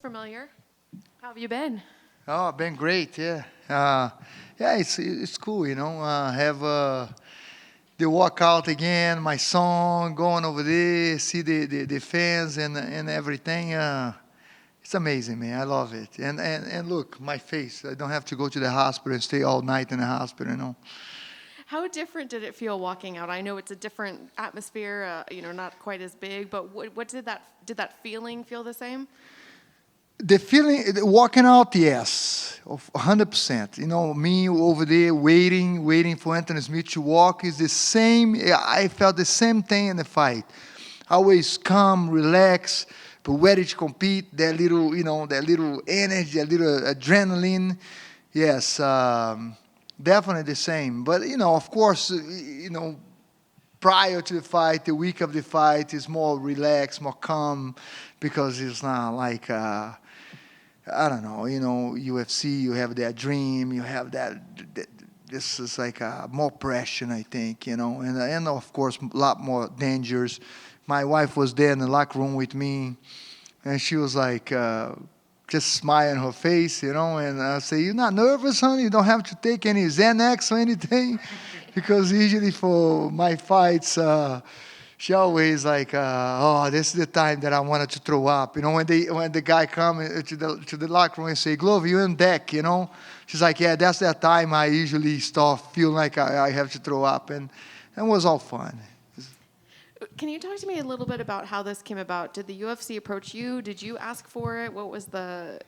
Familiar. How have you been? Oh, been great, yeah. Yeah, it's cool, have the walkout again, my song, going over there, see the fans and everything. It's amazing, man. I love it. And look, my face. I don't have to go to the hospital and stay all night in the hospital. How different did it feel walking out? I know it's a different atmosphere, not quite as big, but what did that feeling feel the same? The feeling, walking out, yes, 100%. Me over there waiting for Anthony Smith to walk is the same. I felt the same thing in the fight. Always calm, relax, but ready to compete. That little energy, that little adrenaline. Yes, definitely the same. But of course, prior to the fight, the week of the fight is more relaxed, more calm, because it's not like. I don't know, UFC, you have that dream, you have that this is like more pressure, I think, and of course, a lot more dangers. My wife was there in the locker room with me, and she was like, just smiling her face, and I say, "You're not nervous, honey? You don't have to take any Xanax or anything?" Because usually for my fights, she always like, oh, this is the time that I wanted to throw up. When the guy come to the locker room and say, Glove, you on deck, She's like, yeah, that's that time I usually start feeling like I have to throw up, and it was all fun. Can you talk to me a little bit about how this came about? Did the UFC approach you? Did you ask for it?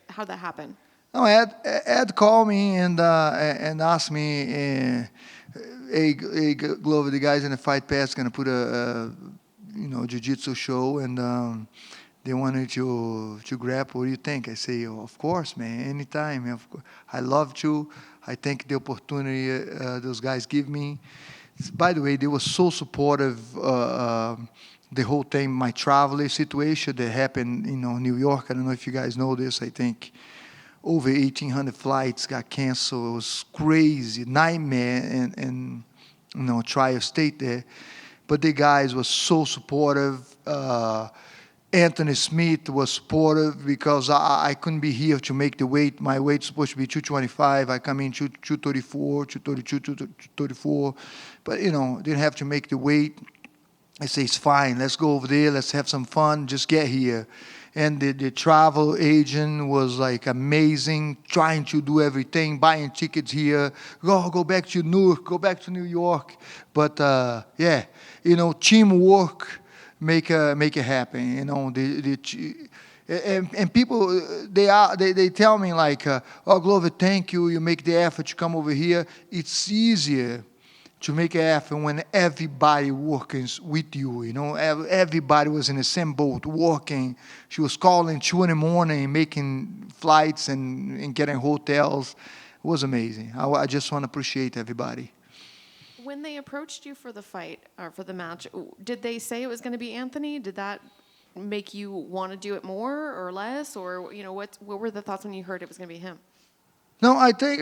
How'd that happen? No, Ed called me and asked me, hey, Glover, the guys in the Fight Pass going to put a jiu-jitsu show, and they wanted to grapple. What do you think? I say, oh, of course, man, anytime. Of course. I love to. I think the opportunity those guys give me. By the way, they were so supportive. The whole time, my traveling situation that happened, New York. I don't know if you guys know this. I think over 1,800 flights got canceled. It was crazy, nightmare, and try to stay there. But the guys were so supportive. Anthony Smith was supportive because I couldn't be here to make the weight. My weight's supposed to be 225. I come in 234, 232, 234. But, didn't have to make the weight. I say, it's fine. Let's go over there. Let's have some fun. Just get here. And the travel agent was like amazing, trying to do everything, buying tickets here, go back to Newark, go back to New York. But yeah, teamwork make it happen. And people they tell me like, oh Glover, thank you. You make the effort to come over here. It's easier to make it happen when everybody working with you, Everybody was in the same boat, working. She was calling 2 in the morning, making flights and getting hotels. It was amazing. I just want to appreciate everybody. When they approached you for the fight, or for the match, did they say it was going to be Anthony? Did that make you want to do it more or less? Or, what were the thoughts when you heard it was going to be him? No, I think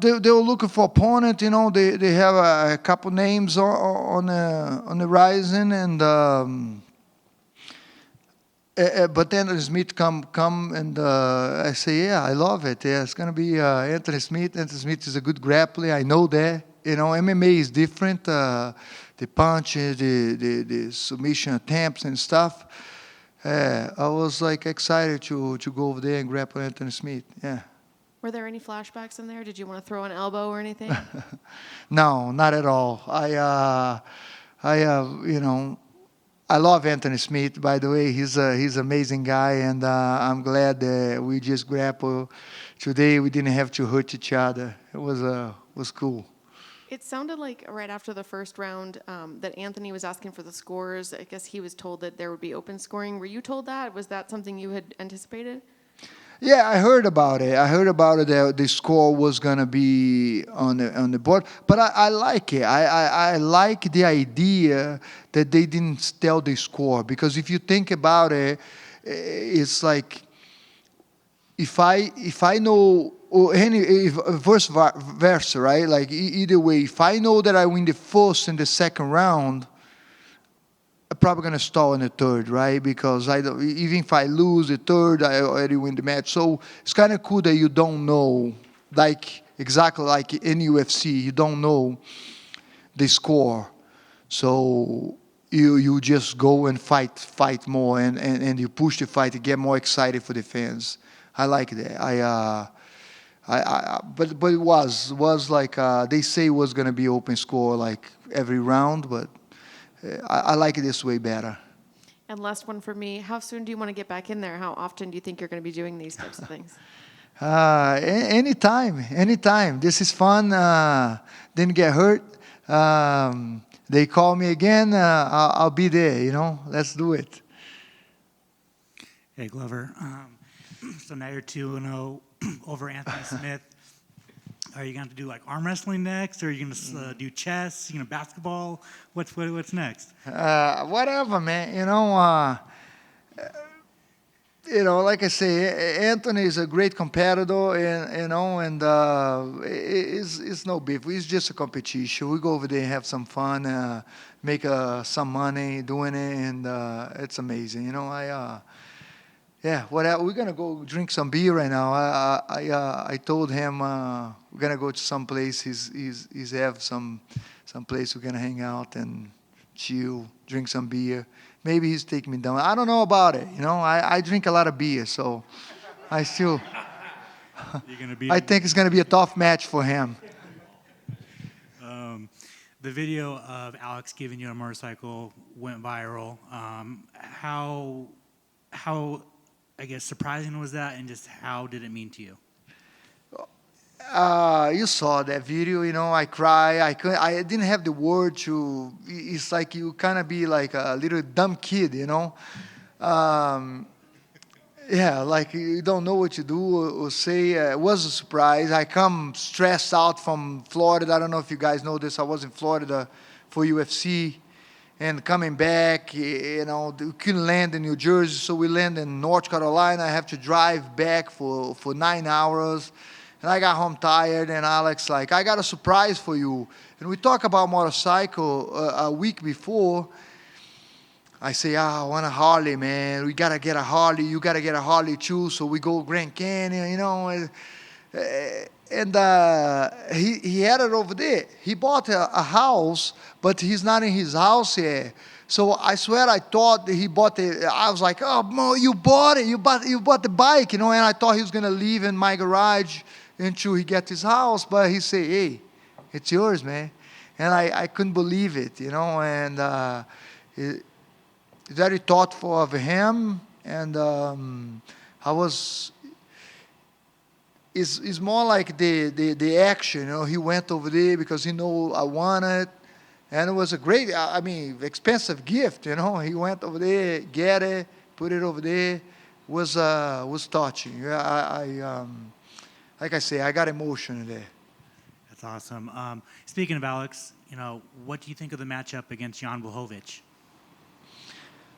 they were looking for opponent. They have a couple names on the horizon, and but then Smith come and I say, yeah, I love it. Yeah, it's gonna be Anthony Smith. Anthony Smith is a good grappler. I know that. MMA is different. The punches, the submission attempts and stuff. I was like excited to go over there and grapple Anthony Smith. Yeah. Were there any flashbacks in there? Did you want to throw an elbow or anything? No, not at all. I love Anthony Smith. By the way, he's an amazing guy, and I'm glad that we just grappled today. We didn't have to hurt each other. It was cool. It sounded like right after the first round that Anthony was asking for the scores. I guess he was told that there would be open scoring. Were you told that? Was that something you had anticipated? Yeah, I heard about it. That the score was gonna be on the board, but I like it. I like the idea that they didn't tell the score, because if you think about it, it's like if I know, or if vice versa, right? Like either way, if I know that I win the first and the second round, I'm probably going to stall in the third, right? Because I don't, even if I lose the third, I already win the match. So it's kind of cool that you don't know, like exactly like in UFC, you don't know the score. So you just go and fight more, and you push the fight to get more excited for the fans. I like that. But it was like they say it was gonna be open score like every round, but I like it this way better. And last one for me. How soon do you want to get back in there? How often do you think you're going to be doing these types of things? Anytime. This is fun. Didn't get hurt. They call me again. I'll be there. Let's do it. Hey, Glover. So now you're 2-0 over Anthony Smith. Are you going to do like arm wrestling next, or are you going to do chess? Basketball? What's next? Whatever, man. Like I say, Anthony is a great competitor, and it's no beef. It's just a competition. We go over there and have some fun, make some money doing it, and it's amazing. Whatever. We're gonna go drink some beer right now. I told him we're gonna go to some place. He's have some place we're gonna hang out and chill, drink some beer. Maybe he's taking me down. I don't know about it. I drink a lot of beer, so I still. I think it's gonna be a tough match for him. The video of Alex giving you a motorcycle went viral. How I guess surprising was that, and just how did it mean to you? You saw that video, I cry. I didn't have the word to. It's like you kind of be like a little dumb kid, like you don't know what to do or say. It was a surprise. I come stressed out from Florida. I don't know if you guys know this. I was in Florida for UFC. And coming back, we couldn't land in New Jersey, so we land in North Carolina. I have to drive back for 9 hours. And I got home tired, and Alex like, I got a surprise for you. And we talk about motorcycle a week before. I say, I want a Harley, man. We got to get a Harley. You got to get a Harley too. So we go Grand Canyon, And he had it over there. He bought a house, but he's not in his house yet. So I swear I thought that he bought it. I was like, oh, Mo, you bought it. You bought the bike, And I thought he was going to leave in my garage until he gets his house. But he said, hey, it's yours, man. And I couldn't believe it, And very thoughtful of him. And I was... It's more like the action, He went over there because he knew I wanted, and it was a great, expensive gift, He went over there, get it, put it over there. Was touching. Like I say, I got emotion there. That's awesome. Speaking of Alex, what do you think of the matchup against Jan Blachowicz?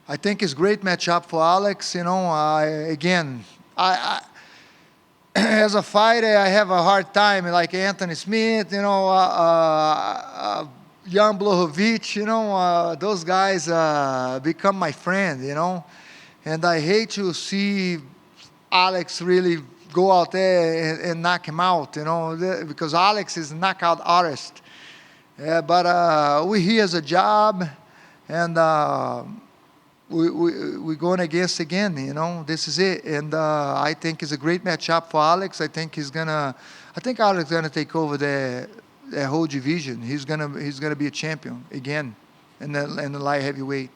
I think it's a great matchup for Alex. As a fighter, I have a hard time, like Anthony Smith, Jan Blachowicz, those guys become my friend, And I hate to see Alex really go out there and knock him out, because Alex is a knockout artist. But we're here as a job, and we're going against again, This is it, and I think it's a great matchup for Alex. I think Alex is gonna take over the whole division. He's gonna be a champion again, in the light heavyweight.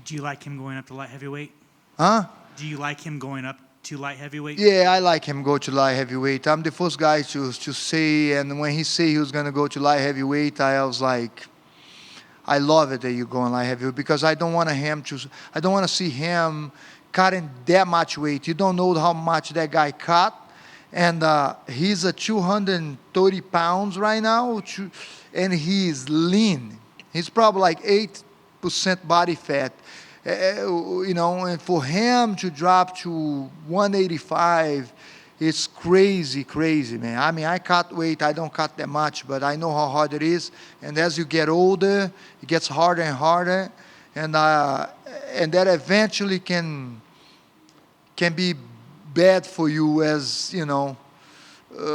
Do you like him going up to light heavyweight? Huh? Do you like him going up to light heavyweight? Yeah, I like him go to light heavyweight. I'm the first guy to say, and when he said he was gonna go to light heavyweight, I was like, I love it that you're going light heavyweight, because I don't want to see him cutting that much weight. You don't know how much that guy cut, and he's at 230 pounds right now, and he's lean. He's probably like 8% body fat, And for him to drop to 185. It's crazy, man. I cut weight. I don't cut that much, but I know how hard it is. And as you get older, it gets harder and harder. and that eventually can be bad for you as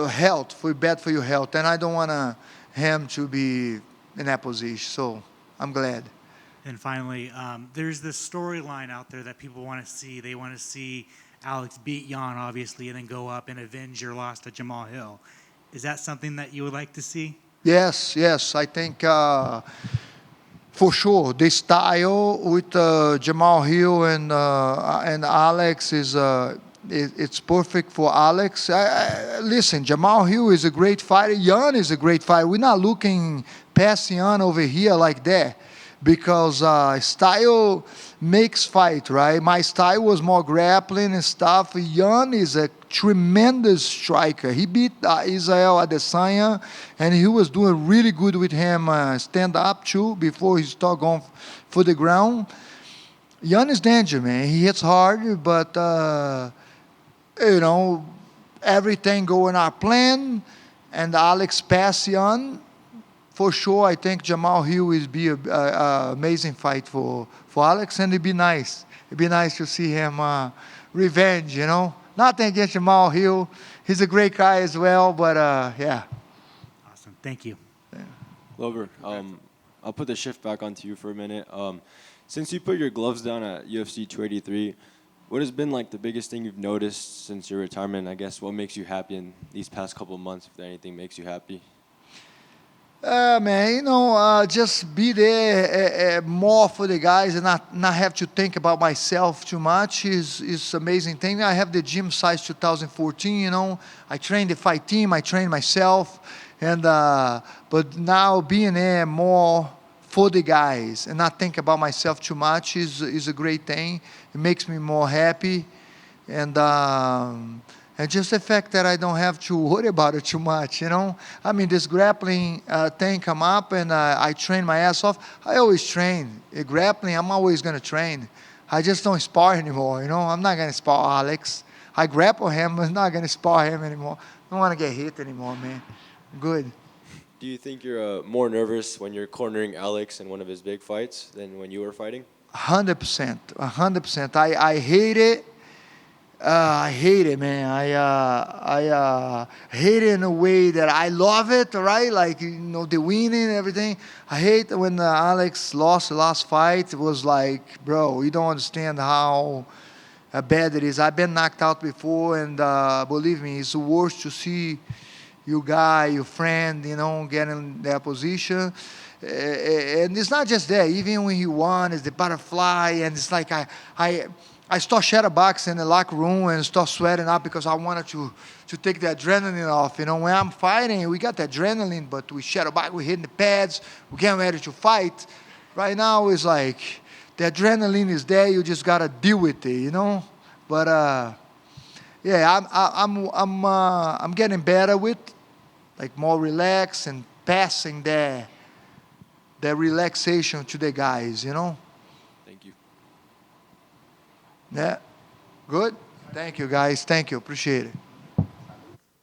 health, bad for your health, and I don't want him to be in that position. So I'm glad. And finally, there's this storyline out there that people want to see. They want to see Alex beat Jan, obviously, and then go up and avenge your loss to Jamahal Hill. Is that something that you would like to see? Yes, I think for sure the style with Jamal Hill and Alex is it's perfect for Alex. Listen, Jamal Hill is a great fighter. Jan is a great fighter. We're not looking past Jan over here like that, because style makes fight, right? My style was more grappling and stuff. Jan is a tremendous striker. He beat Israel Adesanya, and he was doing really good with him stand up too before he started going for the ground. Jan is danger, man. He hits hard, but everything going our plan, and Alex passed Jan. For sure, I think Jamahal Hill will be an amazing fight for Alex, and it'd be nice. It'd be nice to see him revenge, Nothing against Jamahal Hill. He's a great guy as well, but yeah. Awesome. Thank you. Glover, I'll put the shift back onto you for a minute. Since you put your gloves down at UFC 283, what has been like the biggest thing you've noticed since your retirement? I guess what makes you happy in these past couple of months, if anything makes you happy? Man, just be there more for the guys and not have to think about myself too much is amazing thing. I have the gym size 2014, I train the fight team, I train myself, and but now being there more for the guys and not think about myself too much is a great thing. It makes me more happy, and just the fact that I don't have to worry about it too much, I mean, this grappling thing come up, and I train my ass off. I always train. Grappling, I'm always going to train. I just don't spar anymore, I'm not going to spar Alex. I grapple him, but I'm not going to spar him anymore. I don't want to get hit anymore, man. Good. Do you think you're more nervous when you're cornering Alex in one of his big fights than when you were fighting? 100%. 100%. I hate it. I hate it, man. I hate it in a way that I love it, right? Like, the winning and everything. I hate when Alex lost the last fight. It was like, bro, you don't understand how bad it is. I've been knocked out before, and believe me, it's the worst to see your guy, your friend, get in that position. And it's not just that. Even when he won, it's the butterfly, and it's like I start shadowboxing in the locker room and start sweating up because I wanted to take the adrenaline off. When I'm fighting, we got the adrenaline, but we shadowbox, we hitting the pads, we getting ready to fight. Right now, it's like the adrenaline is there. You just gotta deal with it, But yeah, I'm getting better with, like, more relaxed and passing the relaxation to the guys, Thank you. Yeah. Good. Thank you, guys. Thank you. Appreciate it.